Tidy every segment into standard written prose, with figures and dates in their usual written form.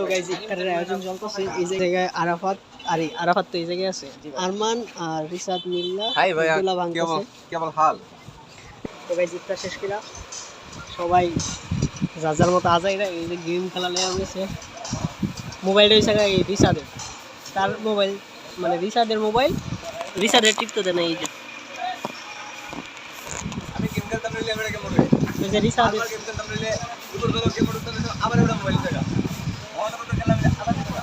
তো গাইজ ইফতারের আয়োজন চলতেছে এই জায়গায় আরাফাত আরাফাত তো এই জায়গায় আছে, আরমান আর রিসাদ মিল্লা দুলা ভাঙতেছে। কেমন হাল? তো গাইজ ইফতার শেষ কিনা সবাই যার যার মতো আজাইরা এই যে গেম খেলা লেগে গেছে। মোবাইলটা ওই জায়গায় রিসাদের, তার মোবাইল মানে রিসাদের মোবাইল রিসাদের টিপতে দেয় না। এই যে আমি গেম খেলতাম নিলে আমরা কেমন হবে? এই যে রিসাদের গেম খেলতাম নিলে উপর গেল গেম করতে নিলে আবার ওটা মোবাইল জায়গা অন করতে গেলাম আবার জায়গা।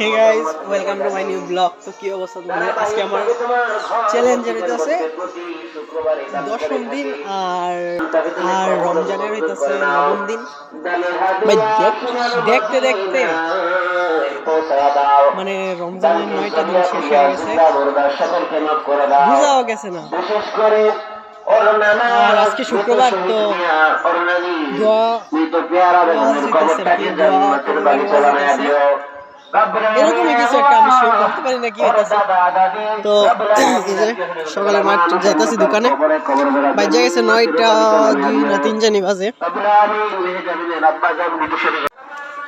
Hey guys, welcome to my new blog. তো কি অবস্থা তোমাদের? আজকে আমার চ্যালেঞ্জের হইতেছে 10ম দিন আর রমজানের হইতেছে 9ম দিন। ভাই দেখতে দেখতে মানে রমজানের 9টা দিন শেষ হয়ে গেছে, বুঝাও গেছে না। আর আজকে শুক্রবার, তো দোয়া হইতেছে আর কি, এরকমই কিছু একটা, আমি শিওর করতে পারি না কি হইতেছে। তো এই যে সকালে মাঠ যাইতেছি দোকানে, বাজে গেছে 9টা 2 না 3 জানি বাজে।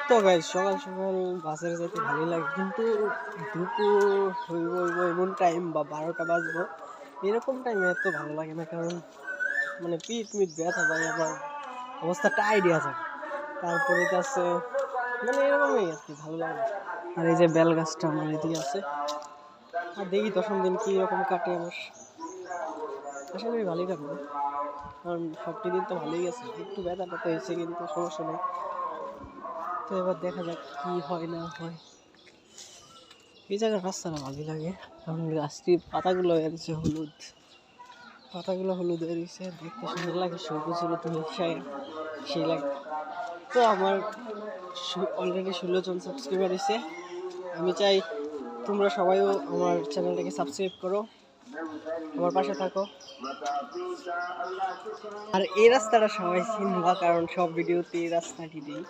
তো গাইস সকাল সকাল বাজারে যাইতে ভালোই লাগে, কিন্তু দুপুর হইব এমন টাইম বা 12টা বাজবো এরকম টাইমে এত ভালো লাগে না, কারণ মানে পিঠ ব্যথা পাই, আবার অবস্থাটা আইডিয়া থাকে। তারপরে আছে মানে এরকমই আর কি, ভালো লাগে। আর এই যে বেল গাছটা আমার এদিকে আছে, আর দেখি 10ম দিন কি রকম কাটে আমার। আশা করি ভালোই কাটবে, কারণ সবটি দিন তো ভালোই গেছে, একটু ব্যথাটা তো হয়েছে কিন্তু সমস্যা নেই। তো এবার দেখা যাক কি হয় না হয়। এই জায়গার রাস্তাটা ভালোই লাগে, কারণ গাছটির পাতাগুলো এসেছে হলুদ, পাতাগুলো হলুদ হয়ে দিচ্ছে, দেখতে সুন্দর লাগে, সবুজ হলুদ মিশায় সেই লাগে। তো আমার অলরেডি 16 জন সাবস্ক্রাইবার হয়েছে। আমি চাই তোমরা সবাইও আমার চ্যানেলটাকে সাবস্ক্রাইব করো, আমার পাশে থাকো। আর এই রাস্তাটা সবাই চিনবা, কারণ সব ভিডিওতে এই রাস্তাটি দিই।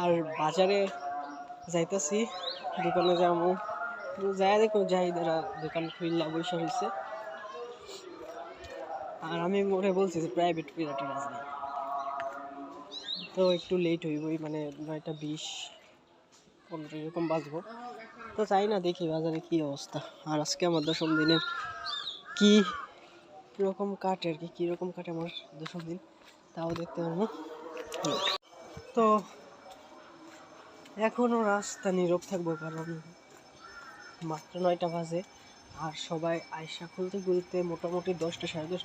আর বাজারে যাইতেছি, দোকানে যাবো, যাই দেখো যাইদারা দোকান খুললা বৈশা হয়েছে। আর আমি ওরে বলছি যে প্রাইভেট পিরাটি রাজনীতি, তো একটু লেট হইবই, মানে 9টা 20 15 এরকম বাজবো। তো চাই না, দেখি বাজারে কি অবস্থা। আর আজকে আমার 10ম দিনের কি রকম কাটে আর কি, কীরকম কাটে আমার 10ম দিন তাও দেখতে পারবো। তো এখনও রাস্তা নীরব থাকবো, কারণ মাত্র 9টা বাজে। আর সবাই আয়সা খুলতে মোটামুটি 10টা 10:30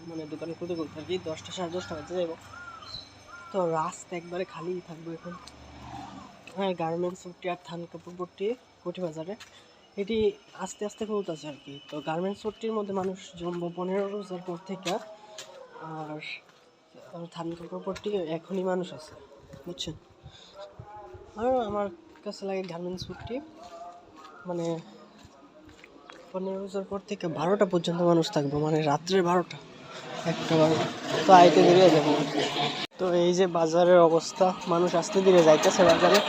মানে দোকানে খুলতে আর কি 10টা 10:30 বাজে যাবো। তো রাস্তা একবারে খালি থাকবে এখন। আর গার্মেন্টস উঠি আর থান কাপড় পট্টি কোটি বাজারে এটি আস্তে আস্তে খুলতেছে আর কি। তো গার্মেন্টস উঠির মধ্যে মানুষ জমবো 15 রোজার পর থেকে, আর থান কাপড় পট্টি এখনই মানুষ আছে, বুঝছেন। আর আমার কাছে লাগে গার্মেন্টস উঠি মানে 15 রোজার পর থেকে 12টা পর্যন্ত মানুষ থাকবে, মানে রাত্রে 12টা 1টা 12টা। তো আইতে ধীরে যাবো। তো এই যে বাজারের অবস্থা, মানুষ আসতে ধীরে যাইতেছে বাজারে,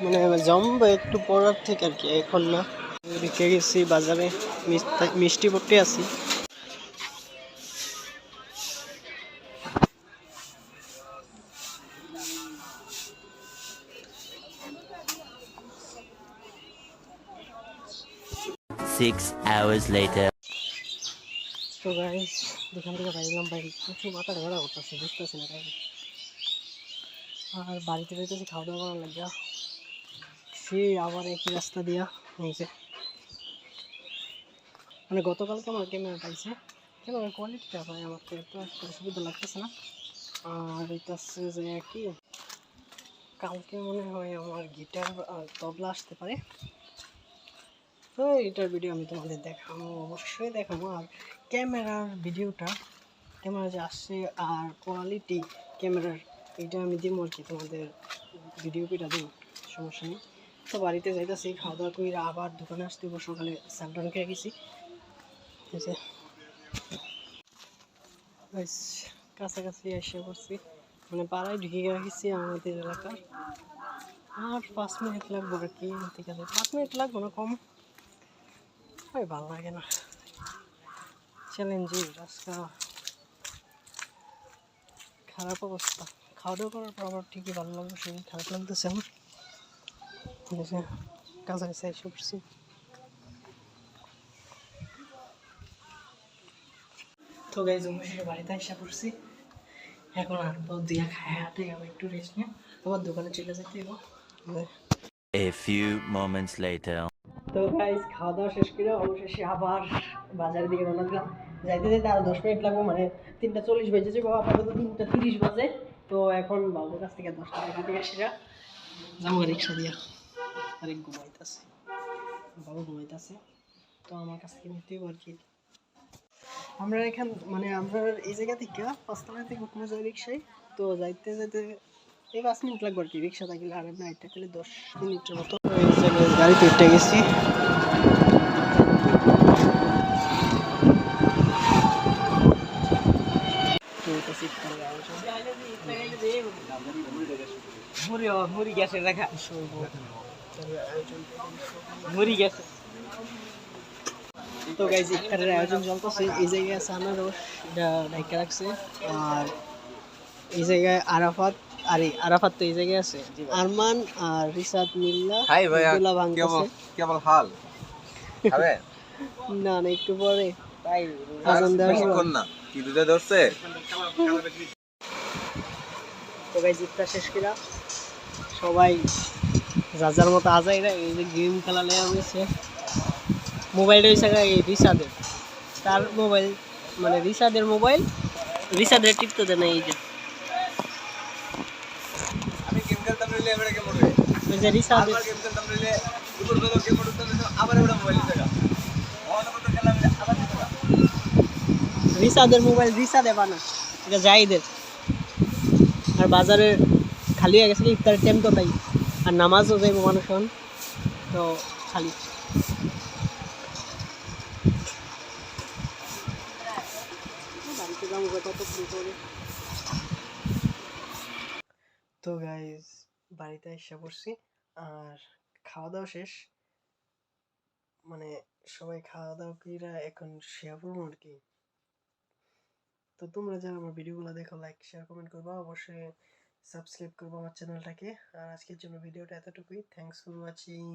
মানে জমবে একটু পড়ার থেকে আর কি, এখন না। রেখে গেছি বাজারে, মিষ্টি পড়তে আছি। Six hours later. তো গাইস দোকান থেকে বাইলাম, বাইরে প্রচুর মাথাটা ঘোরা করতেছে, বুঝতেছি না তাই। আর বাড়িতে যেতেছি খাওয়া দাওয়া করার লাগে, সে আবার একই রাস্তা দিয়া হয়েছে। মানে গতকালকে আমার ক্যামেরা পাইছে, ক্যামেরার কোয়ালিটিটা পাই আমার তো এত একটা সুবিধা লাগতেছে না। আর এটা হচ্ছে যে কি কালকে মনে হয় আমার গিটার তবলা আসতে পারে, তো এটার ভিডিও আমি তোমাদের দেখাবো, অবশ্যই দেখাবো। আর ক্যামেরার ভিডিওটা, ক্যামেরা যে আসছে আর কোয়ালিটি ক্যামেরার, এইটা আমি দিব আর কি তোমাদের, ভিডিও পিটা দেবো, সমস্যা নেই। তো বাড়িতে যাইতেছি, খাওয়া দাওয়া করে আবার দোকানে আসতে হবে। সকালে স্যান্ডন খেয়ে গেছি, ঠিক আছে। কাছাকাছি এসে পড়ছি, মানে পাড়ায় ঢুকে গেছি আমাদের এলাকার। আর 5 মিনিট লাগবে আর কি, ঠিক আছে 5 মিনিট লাগবে না, কম ভালো লাগে না। চ্যালেঞ্জিং রাস্তা, খারাপ অবস্থা। খাওয়া দাওয়া করার পর আমার ঠিকই ভালো লাগবে, শরীর খারাপ লাগতেছে আমার। দেশে কাছাকাছি এসে পড়ছি। তো গাইজ অবশেষে বাড়িতে এসে পড়ছি। এখন আর তো দিয়া খায় হাতে আমি একটু রেস্ট নিয়ে আবার দোকানে চলে যেতে হবে। A few moments later. তো গাইজ খাওয়া দাওয়া শেষ করে অবশেষে আবার বাজারের দিকে রওনা দিলাম। যাইতে যেতে আরো 10 মিনিট লাগবো, মানে 3:40 বেজে যাবো, আপাতত 3:30 বাজে। তো এখন বাবুর কাছ থেকে 10 টাকা দিয়ে সেরা যাবো রিক্সা দিয়া। আরেক ঘুমাইতেছে, বাবু ঘুমাইতেছে, তো আমার কাছ থেকে নিতেই আর কি। আমরা এখান মানে আমরা এই জায়গা থেকে 5 তলা থেকে উঠবো যাই রিক্সায়। তো যাইতে যেতে এই 5 মিনিট লাগবে আর কি, রিক্সা থাকলে। আর না এটা খেলে 10 মিনিটের মতো। এই জায়গায় গাড়িতে উঠে গেছি। তো এটা শীতকালের আয়োজন। মুড়ি গ্যাসে রাখা আয়োজন মুড়ি গ্যাসে তো গাইজ ইফতারের আয়োজন চলতেছে। এই জায়গায় আছে আনারস, এটা ঢাকা রাখছে। আর এই জায়গায় আরাফাত, আরে আরাফাত তো এই জায়গায় আছে, আরমান আর রিসাত মিল্লা হাই ভাইয়া গোলা ভাঙতেছে। কেবল হাল খাবে না না একটু পরে তাই আজান দেওয়ার সময়। বেশিক্ষণ না কি দুধে ধরছে তো গাইজ ইফতার শেষ করা সবাই যার যার মতো আজাইরা এই যে গেম খেলা নেওয়া হয়েছে। মোবাইলটা হয়েছে এই রিসাদের, তার মোবাইল মানে রিসাদের মোবাইল, রিসাদের টিপতে দেয় না। এই যে আমি গেম খেলতাম নিলে এবারে গেম উঠবে ওই যে রিসাদের আবার গেম খেলতাম নিলে দুপুর বেলা গেম উঠতাম নিলে আবার ওটা মোবাইল দেখা অন্য কত খেললাম আবার দেখা রিসাদের মোবাইল রিসাদে বানা, এটা জাহিদের। আর বাজারে খালি হয়ে গেছে ইফতারের টাইম তো তাই, আর নামাজও যাইব মানুষ হন, তো খালি। বাড়িতে যাবো ততক্ষণ করে। তো গাইজ বাড়িতে এসে পড়ছি, আর খাওয়া দাওয়া শেষ, মানে সবাই খাওয়া দাওয়া করে এখন শেয়ার করবো আর কি। তো তোমরা যারা আমার ভিডিওগুলো দেখো লাইক শেয়ার কমেন্ট করবা, অবশ্যই সাবস্ক্রাইব করবো আমার চ্যানেলটাকে। আর আজকের জন্য ভিডিওটা এতটুকুই। Thanks for watching.